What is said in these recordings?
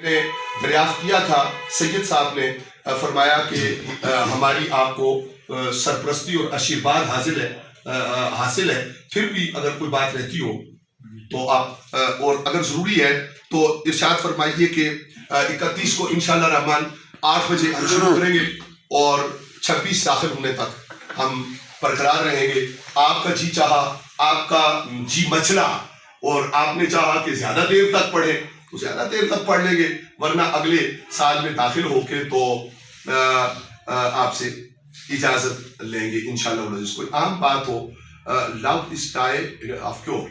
نے دریافت کیا تھا، سید صاحب نے فرمایا کہ ہماری آپ کو سرپرستی اور آشیرواد حاصل ہے، پھر بھی اگر کوئی بات رہتی ہو تو آپ اور اگر ضروری ہے تو ارشاد فرمائیے کہ 31 کو انشاءاللہ رحمان 8 بجے ہم شروع کریں گے اور 26 داخل ہونے تک ہم برقرار رہیں گے. آپ کا جی چاہا، آپ کا جی مچلا اور آپ نے چاہا کہ زیادہ دیر تک پڑھیں تو زیادہ دیر تک پڑھ لیں گے، ورنہ اگلے سال میں داخل ہو کے تو آپ سے اجازت لیں گے انشاءاللہ. جس کوئی عام بات ہو، لو از ٹائی آف کیور،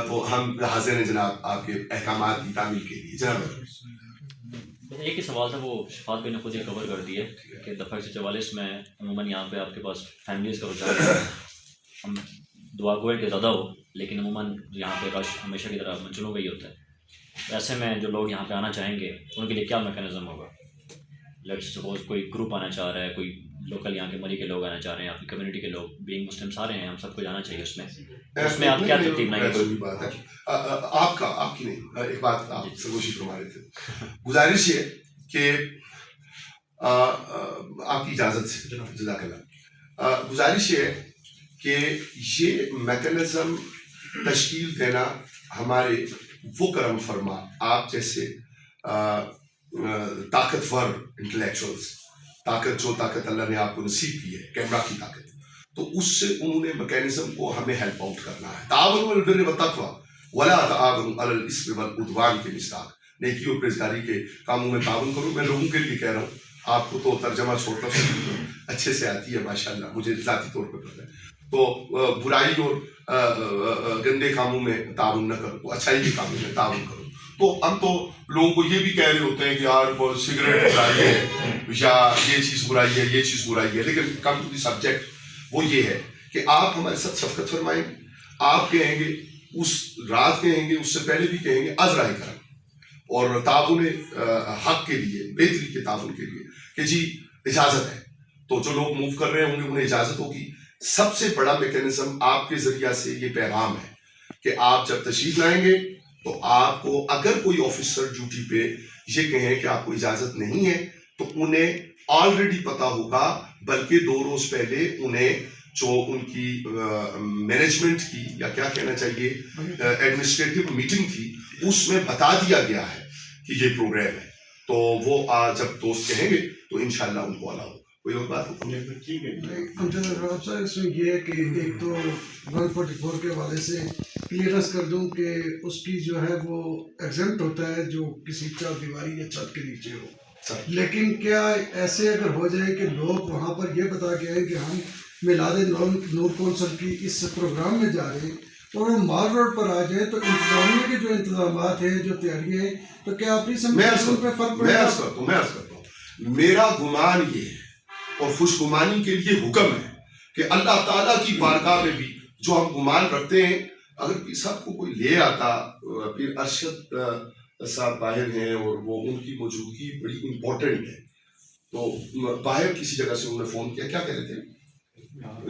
تو ہم حاضر ہیں جناب آپ کے احکامات کی تعمیل کے لیے. جناب ایک ہی سوال تھا، وہ شفاعت بھائی نے خود ہی کور کر دی ہے کہ دفعہ 144 میں عموماً یہاں پہ آپ کے پاس فیملیز کا رجحان ہے، ہم دعا گو ہے کہ زیادہ ہو، لیکن عموماً یہاں پہ رش ہمیشہ کی طرح منچنوں کا ہی ہوتا ہے. ایسے میں جو لوگ یہاں پہ آنا چاہیں گے ان کے لیے کیا میکانزم ہوگا؟ لیٹس سپوز کوئی گروپ آنا چاہ رہا ہے، کوئی لوکل یہاں کے مری کے لوگ آنا چاہ رہے ہیں، آپ کی کمیونٹی کے لوگ، بینگ مسلم سارے ہیں، ہم سب کو جانا چاہیے. اس میں آپ کیا ترتیب لائیں گے؟ کوئی بات ہے آپ کی نہیں، ایک بات آپ سے کوشش فرما رہے تھے، گزارش یہ کہ آپ کی اجازت سے جزاک اللہ، گزارش یہ کہ یہ میکانزم تشکیل دینا ہمارے وہ کرم فرما آپ جیسے طاقتور انٹلیکچوئلس، طاقت اللہ نے آپ کو نصیب کی ہے، کیمرہ کی طاقت، تو اس سے انہوں نے میکینزم کو ہمیں ہیلپ آؤٹ کرنا ہے. تعاونوا علی البر والتقوی ولا تعاونوا علی الاثم والعدوان کے مصداق، نیکی اور پرہیزگاری کے کاموں میں تعاون کرو. میں لوگوں کے لیے کہہ رہا ہوں، آپ کو تو ترجمہ چھوڑتا ہوں اچھے سے آتی ہے ماشاءاللہ، مجھے ذاتی طور پہ پتہ ہے. تو برائی اور گندے کاموں میں تعاون نہ کرو، تو اچھائی کے کاموں میں تعاون کرو. تو ہم تو لوگوں کو یہ بھی کہہ رہے ہوتے ہیں کہ یار وہ سگریٹ برائی ہے یا یہ چیز برائی ہے، یہ چیز برائی ہے، لیکن کم ٹو دی سبجیکٹ وہ یہ ہے کہ آپ ہمارے ساتھ شفقت فرمائیں گے. آپ کہیں گے اس رات، کہیں گے اس سے پہلے بھی کہیں گے از راہ کرم اور تعاون حق کے لیے، بہتری کے تعاون کے لیے کہ جی اجازت ہے. تو جو لوگ موو کر رہے ہوں گے انہیں اجازت ہوگی. سب سے بڑا میکینزم آپ کے ذریعہ سے یہ پیغام ہے کہ آپ جب تشریف لائیں گے تو آپ کو اگر کوئی آفیسر ڈیوٹی پہ یہ کہیں کہ آپ کو اجازت نہیں ہے تو انہیں آلریڈی پتا ہوگا، بلکہ 2 روز پہلے انہیں جو ان کی مینجمنٹ کی یا کیا کہنا چاہیے ایڈمنسٹریٹو میٹنگ تھی، اس میں بتا دیا گیا ہے کہ یہ پروگرام ہے. تو وہ جب دوست کہیں گے تو انشاءاللہ ان کو الاؤ. کوئی اور بات ہو؟ اس میں یہ ہے کہ ایک تو 144 کے حوالے سے کلیئرنس کر دوں کہ اس کی جو ہے وہ ایگزمپٹ ہوتا ہے جو کسی چار دیواری یا چھت کے نیچے ہو. لیکن کیا ایسے اگر ہو جائے کہ لوگ وہاں پر یہ بتا کے آئے کہ ہم میلاد نور کونسل کی اس پروگرام میں جا رہے ہیں اور وہ مال روڈ پر آ جائیں، تو انتظامیہ کے جو انتظامات ہیں، جو تیاریاں ہیں، تو کیا اپنی سمجھ پہ فرق پڑے گا؟ میں عرض کرتا ہوں، میرا گمان یہ ہے اور خوش گمانی کے لیے حکم ہے کہ اللہ تعالیٰ کی بارگاہ میں بھی جو ہم گمان رکھتے ہیں، اگر پیر صاحب کو کوئی لے آتا، پھر ارشد صاحب باہر ہیں اور وہ ان کی موجودگی بڑی امپورٹنٹ ہے، تو باہر کسی جگہ سے انہوں نے فون کیا، کیا کہہ رہے تھے؟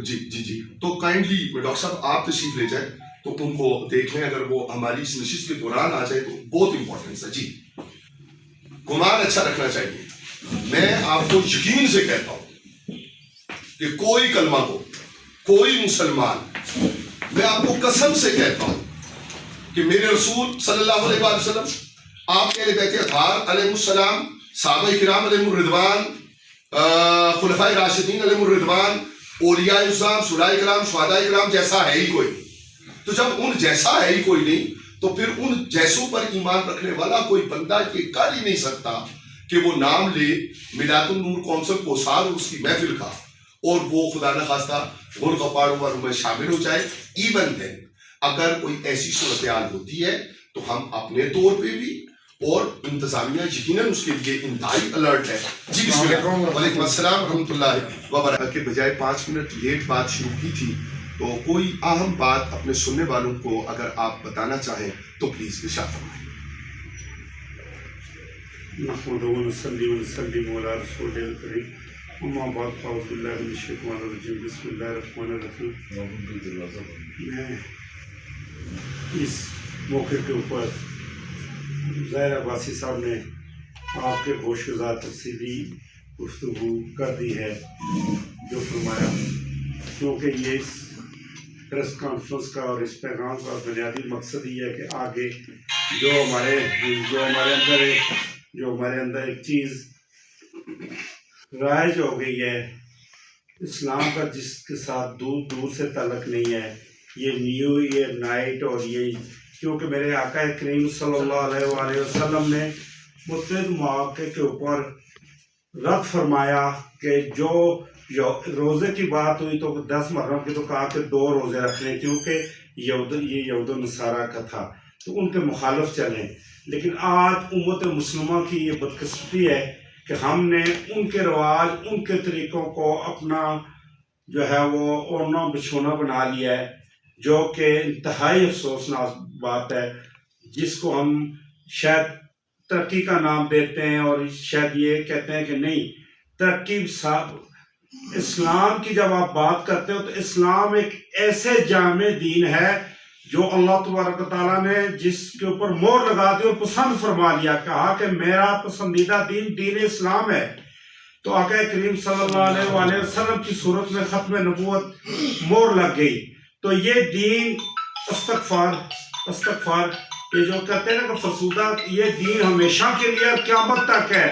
جی تو کائنڈلی ڈاکٹر صاحب آپ تشریف لے جائیں تو ان کو دیکھ لیں، اگر وہ ہماری اس نشست کے دوران آ جائے تو بہت امپورٹنٹ ہے. جی گمان اچھا رکھنا چاہیے. میں آپ کو یقین سے کہتا ہوں کہ کوئی کلمہ کو، کوئی مسلمان، میں آپ کو قسم سے کہتا ہوں کہ میرے رسول صلی اللہ علیہ وآلہ وسلم، آپ کے اہل بیت اطہار علیہ السلام، صحابہ کرام علیہ الرضوان، خلفائے راشدین علیہ الرضوان، اولیاء اعظام، صلحاء کرام، شہداء کرام جیسا ہے ہی کوئی نہیں. تو جب ان جیسا ہے ہی کوئی نہیں تو پھر ان جیسوں پر ایمان رکھنے والا کوئی بندہ یہ کر ہی نہیں سکتا کہ وہ نام لے میلاد النور کونسل کو سال اور اس کی محفل کا اور وہ خدا نخواستہ غور کپاڑوں والوں میں شامل ہو جائے. ایون دین اگر کوئی ایسی صورتحال ہوتی ہے تو ہم اپنے طور پہ بھی اور انتظامیہ یقیناً اس کے لیے انتہائی الرٹ ہے. جی بسم اللہ. وعلیکم السلام ورحمۃ اللہ وبرکاتہ. کے بجائے 5 منٹ لیٹ بات شروع کی تھی، تو کوئی اہم بات اپنے سننے والوں کو اگر آپ بتانا چاہیں تو پلیز ارشاد فرمائیں. نحمدہ ونصلی ونسلم علی رسول الکریم، اما بعد فاعوذ باللہ من الشیطان الرجیم، بسم اللہ الرحمن الرحیم. میں اس موقع کے اوپر ظاہر عباسی صاحب نے آپ کے گوش گزار تفصیلی گفتگو کر دی ہے جو فرمایا، کیونکہ یہ اس پریس کانفرنس کا اور اس پیغام کا بنیادی مقصد یہ ہے کہ آگے جو ہمارے اندر ایک چیز رائج ہو گئی ہے اسلام کا، جس کے ساتھ دور دور سے تعلق نہیں ہے، یہ نیو ایئر نائٹ، اور یہ کیونکہ میرے آقا کریم صلی اللہ علیہ وآلہ وسلم نے متعدد مواقع کے اوپر رد فرمایا کہ جو روزے کی بات ہوئی تو 10 محرم کی تو کہا کہ 2 روزے رکھنے، کیونکہ یہ یہود و نصارہ کا تھا تو ان کے مخالف چلیں. لیکن آج امت مسلمہ کی یہ بدقسمتی ہے کہ ہم نے ان کے رواج، ان کے طریقوں کو اپنا جو ہے وہ اوڑھنا بچھونا بنا لیا ہے، جو کہ انتہائی افسوسناک بات ہے، جس کو ہم شاید ترقی کا نام دیتے ہیں اور شاید یہ کہتے ہیں کہ نہیں ترقی. اسلام کی جب آپ بات کرتے ہو تو اسلام ایک ایسے جامع دین ہے جو اللہ تبارک و تعالیٰ نے جس کے اوپر مہر لگا دی اور پسند فرما لیا، کہا کہ میرا پسندیدہ دین دین اسلام ہے. تو آقا کریم صلی اللہ علیہ وآلہ وسلم کی صورت میں ختم نبوت مہر لگ گئی. تو یہ دین استغفار یہ جو کہتے ہیں نا کہ فرسودہ، یہ دین ہمیشہ کے لیے قیامت تک ہے.